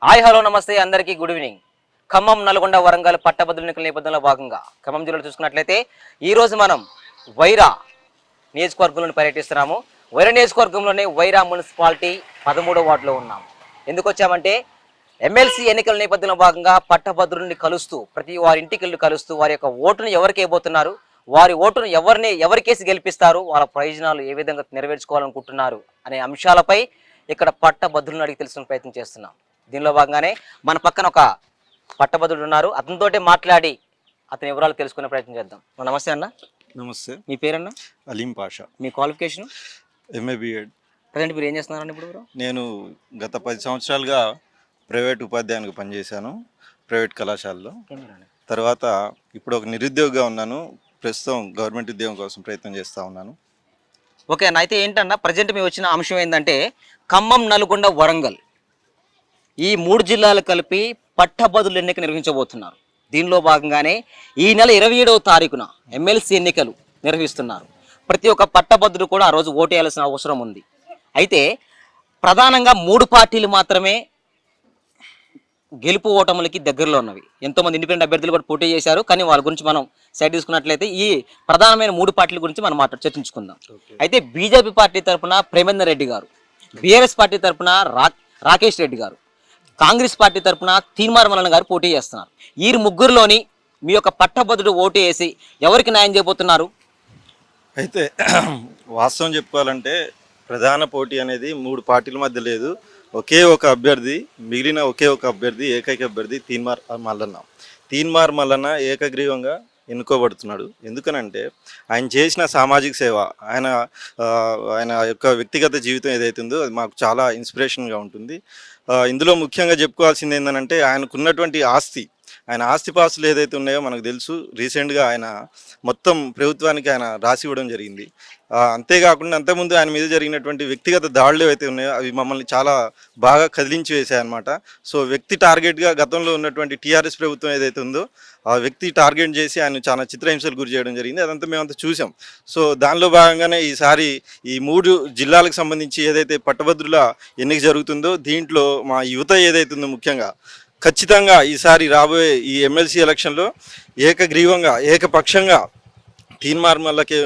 Hi hello నమస్తే అందరికీ good evening. Khammam, Nalgonda, Warangal పట్టభద్రుల ఎన్నికల నేపథ్యంలో భాగంగా ఖమ్మం జిల్లాలో చూసుకున్నట్లయితే ఈరోజు మనం వైరా నియోజకవర్గంలో పర్యటిస్తున్నాము. వైరా నియోజకవర్గంలోనే వైరా మున్సిపాలిటీ 13వ వార్డులో ఉన్నాము. ఎందుకు వచ్చామంటే ఎమ్మెల్సీ ఎన్నికల నేపథ్యంలో భాగంగా పట్టభద్రుల్ని కలుస్తూ ప్రతి వారి ఇంటికి వెళ్ళి కలుస్తూ వారి యొక్క ఓటును ఎవరికి వేయబోతున్నారు, వారి ఓటును ఎవరికేసి గెలిపిస్తారు, వాళ్ళ ప్రయోజనాలు ఏ విధంగా నెరవేర్చుకోవాలనుకుంటున్నారు అనే అంశాలపై ఇక్కడ పట్టభద్రులను అడిగి తెలుసుకునే ప్రయత్నం చేస్తున్నాం. దీనిలో భాగంగానే మన పక్కన ఒక పట్టభద్రుడు ఉన్నారు. అతనితోటే మాట్లాడి అతని వివరాలు తెలుసుకునే ప్రయత్నం చేద్దాం. నమస్తే అన్న. నమస్తే. మీ పేరన్నా? అలీం పాషా. మీ క్వాలిఫికేషన్? MA BEd. ప్రజెంట్ మీరు ఏం చేస్తున్నారండి ఇప్పుడు? నేను గత 10 సంవత్సరాలుగా ప్రైవేట్ ఉపాధ్యాయునికి పనిచేశాను, ప్రైవేట్ కళాశాలలో. తర్వాత ఇప్పుడు ఒక నిరుద్యోగిగా ఉన్నాను. ప్రస్తుతం గవర్నమెంట్ ఉద్యోగం కోసం ప్రయత్నం చేస్తూ ఉన్నాను. ఓకే అన్న. అయితే ఏంటన్నా ప్రజెంట్ మేము వచ్చిన అంశం ఏంటంటే ఖమ్మం, నల్గొండ, వరంగల్ ఈ 3 జిల్లాలు కలిపి పట్టభద్రుల ఎన్నిక నిర్వహించబోతున్నారు. దీనిలో భాగంగానే ఈ నెల 27వ తారీఖున ఎమ్మెల్సీ ఎన్నికలు నిర్వహిస్తున్నారు. ప్రతి ఒక్క పట్టభద్రుడు కూడా ఆ రోజు ఓటు వేయాల్సిన అవసరం ఉంది. అయితే ప్రధానంగా 3 పార్టీలు మాత్రమే గెలుపు ఓటములకి దగ్గరలో ఉన్నవి. ఎంతోమంది ఇండిపెండెంట్ అభ్యర్థులు కూడా పోటీ చేశారు. కానీ వాళ్ళ గురించి మనం సైడ్ తీసుకున్నట్లయితే ఈ ప్రధానమైన 3 పార్టీల గురించి మనం చర్చించుకుందాం. అయితే బీజేపీ పార్టీ తరఫున ప్రేమేందర్ రెడ్డి గారు, బీఆర్ఎస్ పార్టీ తరఫున రాకేష్ రెడ్డి గారు, కాంగ్రెస్ పార్టీ తరఫున తీన్మార్ మల్లన్న గారు పోటీ చేస్తున్నారు. ఈ ముగ్గురులోని మీ యొక్క పట్టభద్రుడు ఓటు వేసి ఎవరికి న్యాయం చేయబోతున్నారు? అయితే వాస్తవం చెప్పుకోవాలంటే ప్రధాన పోటీ అనేది 3 పార్టీల మధ్య లేదు. ఒకే ఒక అభ్యర్థి, మిగిలిన ఒకే ఒక అభ్యర్థి, ఏకైక అభ్యర్థి తీన్మార్ మల్లన్న ఏకగ్రీవంగా ఎన్నుకోబడుతున్నాడు. ఎందుకనంటే ఆయన చేసిన సామాజిక సేవ, ఆయన యొక్క వ్యక్తిగత జీవితం ఏదైతుందో అది మాకు చాలా ఇన్స్పిరేషన్గా ఉంటుంది. ఇందులో ముఖ్యంగా చెప్పుకోవాల్సింది ఏంటంటే ఆయనకున్నటువంటి ఆయన ఆస్తిపాస్తులు ఏదైతే ఉన్నాయో మనకు తెలుసు. రీసెంట్గా ఆయన మొత్తం ప్రభుత్వానికి ఆయన రాసి ఇవ్వడం జరిగింది. అంతేకాకుండా అంతకుముందు ఆయన మీద జరిగినటువంటి వ్యక్తిగత దాడులు ఏవైతే ఉన్నాయో అవి మమ్మల్ని చాలా బాగా కదిలించి వేసాయన్నమాట. సో వ్యక్తి టార్గెట్గా గతంలో ఉన్నటువంటి టీఆర్ఎస్ ప్రభుత్వం ఏదైతే ఉందో ఆ వ్యక్తి టార్గెట్ చేసి ఆయన చాలా చిత్రహింసలు గురి చేయడం జరిగింది. అదంతా మేమంతా చూసాం. సో దానిలో భాగంగానే ఈసారి ఈ 3 జిల్లాలకు సంబంధించి ఏదైతే పట్టభద్రుల ఎన్నిక జరుగుతుందో దీంట్లో మా యువత ఏదైతుందో ముఖ్యంగా ఖచ్చితంగా ఈసారి రాబోయే ఈ ఎమ్మెల్సీ ఎలక్షన్లో ఏకగ్రీవంగా ఏకపక్షంగా తీన్మార్ మల్లకి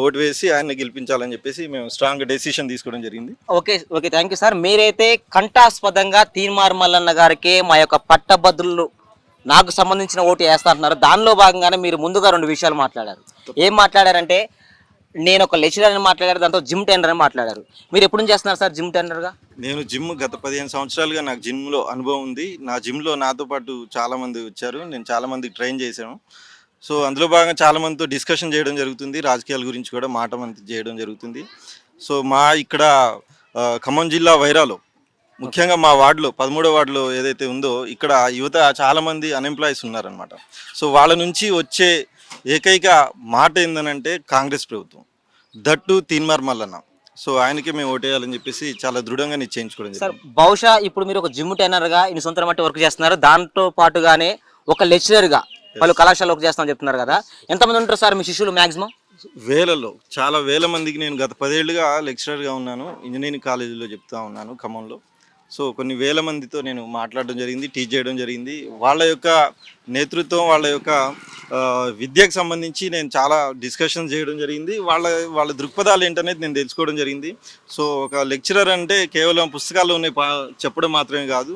ఓటు వేసి ఆయన్ని గెలిపించాలని చెప్పేసి మేము స్ట్రాంగ్ డెసిషన్ తీసుకోవడం జరిగింది. Okay thank you sir. మీరైతే కంఠాస్పదంగా తీన్మార్ మల్లన్న గారికి మా యొక్క పట్టభద్రులు నాకు సంబంధించిన ఓటు వేస్తా అంటున్నారు. దానిలో భాగంగానే మీరు ముందుగా 2 విషయాలు మాట్లాడారు. ఏం మాట్లాడారంటే నేను ఒక లెక్చరర్ అని మాట్లాడారు, దాంతో జిమ్ ట్రైనర్ అని మాట్లాడారు. మీరు ఎప్పుడు నుంచి చేస్తున్నారు సార్ జిమ్ ట్రైనర్గా? నేను జిమ్ గత 15 సంవత్సరాలుగా నాకు జిమ్లో అనుభవం ఉంది. నా జిమ్లో నాతో పాటు చాలామంది వచ్చారు. నేను చాలామందికి ట్రైన్ చేశాను. సో అందులో భాగంగా చాలామందితో డిస్కషన్ చేయడం జరుగుతుంది. రాజకీయాల గురించి కూడా మాట చేయడం జరుగుతుంది. సో మా ఇక్కడ ఖమ్మం జిల్లా వైరాలో ముఖ్యంగా మా వార్డులో 13వ వార్డులో ఏదైతే ఉందో ఇక్కడ యువత చాలామంది అన్ఎంప్లాయీస్ ఉన్నారనమాట. సో వాళ్ళ నుంచి వచ్చే ఏకైక మాట ఏంటనంటే కాంగ్రెస్ ప్రభుత్వం, దట్టు తీన్మార్ మల్లన్న. సో ఆయనకే మేము ఓటేయాలని చెప్పేసి చాలా దృఢంగా నిశ్చయించుకోవడం సార్. బహుశా ఇప్పుడు మీరు ఒక జిమ్ ట్రైనర్గా ఇన్ని సొంత మట్టి వర్క్ చేస్తున్నారు, దాంతో పాటుగానే ఒక లెక్చరర్గా వాళ్ళు కళాశాల వర్క్ చేస్తామని చెప్తున్నారు కదా. ఎంతమంది ఉంటారు సార్ మీ శిష్యులు? మ్యాక్సిమం వేలలో, చాలా వేల మందికి. నేను గత 10 ఏళ్ళుగా లెక్చరర్గా ఉన్నాను, ఇంజనీరింగ్ కాలేజీలో చెప్తా ఉన్నాను ఖమ్మంలో. సో కొన్ని వేల మందితో నేను మాట్లాడడం జరిగింది, టీచ్ చేయడం జరిగింది. వాళ్ళ యొక్క నేతృత్వం, వాళ్ళ యొక్క విద్యకు సంబంధించి నేను చాలా డిస్కషన్ చేయడం జరిగింది. వాళ్ళ దృక్పథాలు ఏంటనేది నేను తెలుసుకోవడం జరిగింది. సో ఒక లెక్చరర్ అంటే కేవలం పుస్తకాల్లోనే చెప్పడం మాత్రమే కాదు.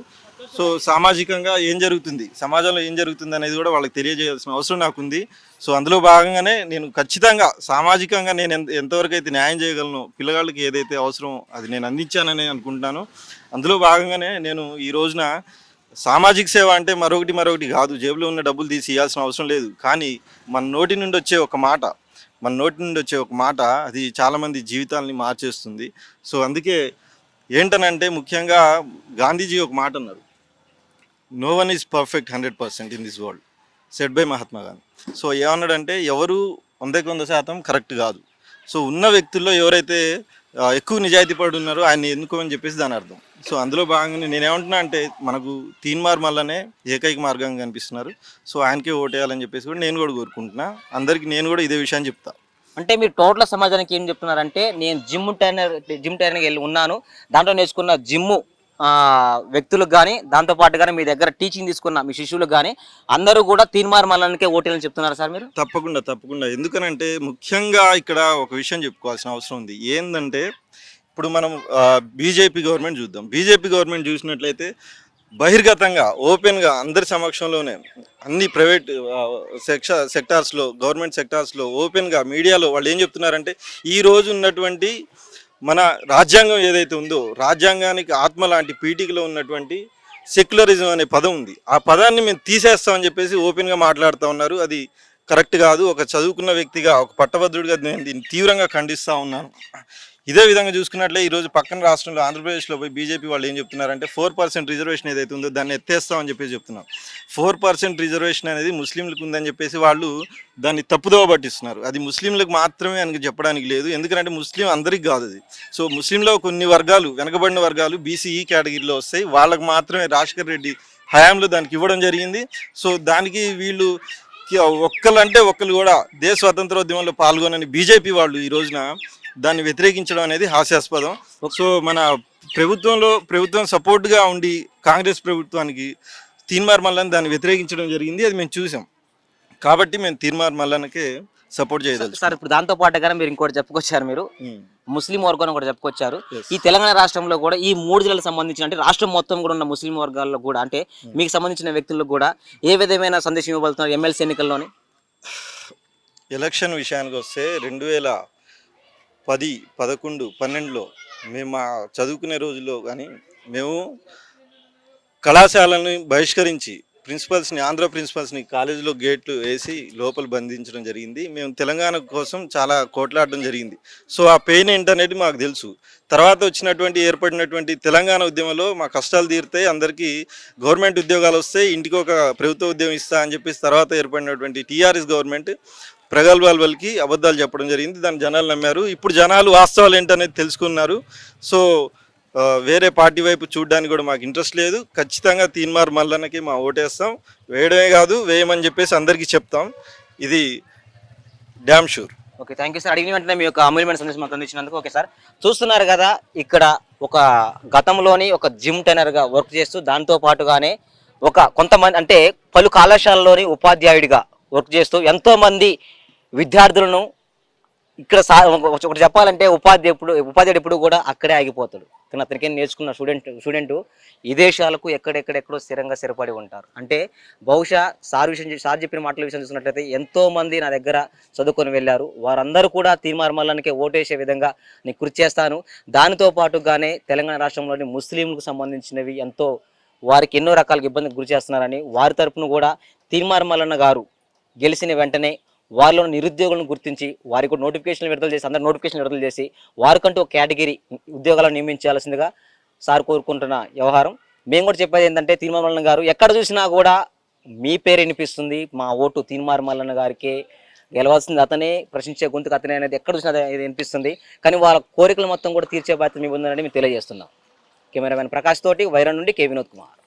సో సామాజికంగా ఏం జరుగుతుంది, సమాజంలో ఏం జరుగుతుంది అనేది కూడా వాళ్ళకి తెలియజేయాల్సిన అవసరం నాకుంది. సో అందులో భాగంగానే నేను ఖచ్చితంగా సామాజికంగా నేను ఎంతవరకు అయితే న్యాయం చేయగలను, పిల్లగాళ్ళకి ఏదైతే అవసరమో అది నేను అందించానని అనుకుంటున్నాను. అందులో భాగంగానే నేను ఈ రోజున సామాజిక సేవ అంటే మరొకటి కాదు, జేబులో ఉన్న డబ్బులు తీసి ఇవ్వాల్సిన అవసరం లేదు. కానీ మన నోటి నుండి వచ్చే ఒక మాట అది చాలామంది జీవితాలని మార్చేస్తుంది. సో అందుకే ఏంటనంటే ముఖ్యంగా గాంధీజీ ఒక మాట అన్నారు, no one is perfect 100% in this world, said by Mahatma Gandhi. So ఏమన్నాడంటే ఎవరు 100% కరెక్ట్ కాదు. సో ఉన్న వ్యక్తుల్లో ఎవరైతే ఎక్కువ నిజాయితీ పడి ఉన్నారో ఆయన్ని ఎన్నుకోమని చెప్పేసి దాని అర్థం. సో అందులో భాగంగా నేనేమంటున్నా అంటే మనకు తీన్మార్ మల్లనే ఏకైక మార్గంగా కనిపిస్తున్నారు. సో ఆయనకే ఓటేయాలని చెప్పేసి కూడా నేను కూడా కోరుకుంటున్నా. అందరికీ నేను కూడా ఇదే విషయాన్ని చెప్తా. అంటే మీరు టోటల్ సమాజానికి ఏం చెప్తున్నారంటే నేను జిమ్ ట్రైనర్గా వెళ్ళి ఉన్నాను, దాంట్లో నేర్చుకున్న జిమ్ము వ్యక్తులకు కానీ దాంతోపాటు కానీ మీ దగ్గర టీచింగ్ తీసుకున్న మీ శిష్యులకు కానీ అందరూ కూడా తీన్మార్ మల్లన్నకే ఓటేయాలని చెప్తున్నారు సార్ మీరు? తప్పకుండా తప్పకుండా. ఎందుకనంటే ముఖ్యంగా ఇక్కడ ఒక విషయం చెప్పుకోవాల్సిన అవసరం ఉంది. ఏందంటే ఇప్పుడు మనం బీజేపీ గవర్నమెంట్ చూద్దాం. బీజేపీ గవర్నమెంట్ చూసినట్లయితే బహిర్గతంగా ఓపెన్గా అందరి సమక్షంలోనే అన్ని ప్రైవేట్ సెక్టార్స్లో గవర్నమెంట్ సెక్టార్స్లో ఓపెన్గా మీడియాలో వాళ్ళు ఏం చెప్తున్నారంటే ఈ రోజు ఉన్నటువంటి మన రాజ్యాంగం ఏదైతే ఉందో రాజ్యాంగానికి ఆత్మ లాంటి పీఠికలో ఉన్నటువంటి సెక్యులరిజం అనే పదం ఉంది. ఆ పదాన్ని మేము తీసేస్తామని చెప్పేసి ఓపెన్గా మాట్లాడుతూ ఉన్నారు. అది కరెక్ట్ కాదు. ఒక చదువుకున్న వ్యక్తిగా ఒక పట్టభద్రుడిగా నేను దీన్ని తీవ్రంగా ఖండిస్తూ ఉన్నాను. ఇదే విధంగా చూసుకున్నట్లే ఈరోజు పక్కన రాష్ట్రంలో ఆంధ్రప్రదేశ్లో పోయి బీజేపీ వాళ్ళు ఏం చెప్తున్నారంటే 4% రిజర్వేషన్ ఏదైతే ఉందో దాన్ని ఎత్తేస్తామని చెప్పేసి చెప్తున్నారు. 4% రిజర్వేషన్ అనేది ముస్లింలకు ఉందని చెప్పేసి వాళ్ళు దాన్ని తప్పుదోవ పట్టిస్తున్నారు. అది ముస్లింలకు మాత్రమే అని చెప్పడానికి లేదు. ఎందుకంటే ముస్లిం అందరికి కాదు అది. సో ముస్లింలో కొన్ని వర్గాలు వెనకబడిన వర్గాలు బీసీఈ కేటగిరీలో వస్తాయి. వాళ్ళకు మాత్రమే రాజశేఖర్ రెడ్డి హయాంలో దానికి ఇవ్వడం జరిగింది. సో దానికి వీళ్ళు ఒక్కళ్ళంటే ఒక్కరు కూడా దేశ స్వాతంత్రోద్యమంలో పాల్గొనని బీజేపీ వాళ్ళు ఈ రోజున దాన్ని వ్యతిరేకించడం అనేది హాస్యాస్పదం. సో మన ప్రభుత్వం సపోర్ట్గా ఉండి కాంగ్రెస్ ప్రభుత్వానికి తీన్మార్ మల్లన్న దాన్ని వ్యతిరేకించడం జరిగింది. అది మేము చూసాం కాబట్టి మేము తీన్మార్ మల్లన్నకే సపోర్ట్ చేయగలం సార్. ఇప్పుడు దాంతో పాటుగా మీరు ఇంకోటి చెప్పుకొచ్చారు, మీరు ముస్లిం వర్గాన్ని కూడా చెప్పుకొచ్చారు. ఈ తెలంగాణ రాష్ట్రంలో కూడా ఈ 3 జిల్లాలకు సంబంధించిన అంటే రాష్ట్రం మొత్తం కూడా ఉన్న ముస్లిం వర్గాల్లో కూడా అంటే మీకు సంబంధించిన వ్యక్తులకు కూడా ఏ విధమైన సందేశం ఇవ్వబడుతున్నారు ఎమ్మెల్సీ ఎన్నికల్లోని? ఎలక్షన్ విషయానికి వస్తే 2010, 11, 12లో మేము మా చదువుకునే రోజుల్లో కానీ మేము కళాశాలను బహిష్కరించి ఆంధ్ర ప్రిన్సిపల్స్ని కాలేజీలో గేట్లు వేసి లోపల బంధించడం జరిగింది. మేము తెలంగాణ కోసం చాలా కోట్లాడడం జరిగింది. సో ఆ పెయిన్ ఏంటనేది మాకు తెలుసు. తర్వాత ఏర్పడినటువంటి తెలంగాణ ఉద్యమంలో మా కష్టాలు తీరితే అందరికీ గవర్నమెంట్ ఉద్యోగాలు వస్తాయి, ఇంటికి ఒక ప్రభుత్వ ఉద్యోగం ఇస్తా అని చెప్పేసి తర్వాత ఏర్పడినటువంటి టీఆర్ఎస్ గవర్నమెంట్ ప్రగల్భాల వల్కి అబద్ధాలు చెప్పడం జరిగింది. దాన్ని జనాలు నమ్మారు. ఇప్పుడు జనాలు వాస్తవాలు ఏంటనేది తెలుసుకున్నారు. సో వేరే పార్టీ వైపు చూడడానికి కూడా మాకు ఇంట్రెస్ట్ లేదు. ఖచ్చితంగా తీన్మార్ మల్లన్నకి మా ఓటేస్తాం. వేయడమే కాదు వేయమని చెప్పేసి అందరికీ చెప్తాం. ఇది damn sure. Okay, thank you sir. అడిగిన వెంటనే మీ యొక్క అమూల్యమైన సందేశం మాకు అందించినందుకు. ఓకే సార్, చూస్తున్నారు కదా ఇక్కడ ఒక గతంలోని ఒక జిమ్ ట్రైనర్గా వర్క్ చేస్తూ దాంతో పాటుగానే కొంతమంది అంటే పలు కళాశాలలోని ఉపాధ్యాయుడిగా వర్క్ చేస్తూ ఎంతోమంది విద్యార్థులను ఇక్కడ ఒకటి చెప్పాలంటే ఉపాధ్యాయుడు ఎప్పుడు కూడా అక్కడే ఆగిపోతాడు. కానీ అతనికి నేర్చుకున్న స్టూడెంట్ విదేశాలకు ఎక్కడెక్కడెక్కడో స్థిరపడి ఉంటారు. అంటే బహుశా సార్ చెప్పిన మాటల విషయం చూసినట్లయితే ఎంతో మంది నా దగ్గర చదువుకొని వెళ్ళారు. వారందరూ కూడా తీన్మార్ మల్లన్నకే ఓటేసే విధంగా నేను కృషి చేస్తాను. దానితో పాటుగానే తెలంగాణ రాష్ట్రంలోని ముస్లింలకు సంబంధించినవి వారికి ఎన్నో రకాల ఇబ్బందికి గురి చేస్తున్నారని వారి తరపున కూడా తీన్మార్ మల్లన్న గారు గెలిచిన వెంటనే వారిలో నిరుద్యోగులను గుర్తించి వారికి కూడా నోటిఫికేషన్లు విడుదల చేసి వారికంటూ ఒక కేటగిరీ ఉద్యోగాలను నియమించాల్సిందిగా సార్ కోరుకుంటున్న వ్యవహారం. మేము కూడా చెప్పేది ఏంటంటే తీన్మార్ మల్లన్న గారు ఎక్కడ చూసినా కూడా మీ పేరు వినిపిస్తుంది. మా ఓటు తీన్మార్ మల్లన్న గారికి గెలవాల్సింది అతనే, ప్రశ్నించే గొంతుకు అతనే అనేది ఎక్కడ చూసినా ఇది వినిపిస్తుంది. కానీ వాళ్ళ కోరికలు మొత్తం కూడా తీర్చే బాధ్యత మీ ఉందని మేము తెలియజేస్తున్నాం. కెమెరామెన్ ప్రకాష్ తోటి వైరా నుండి కే వినోద్ కుమార్.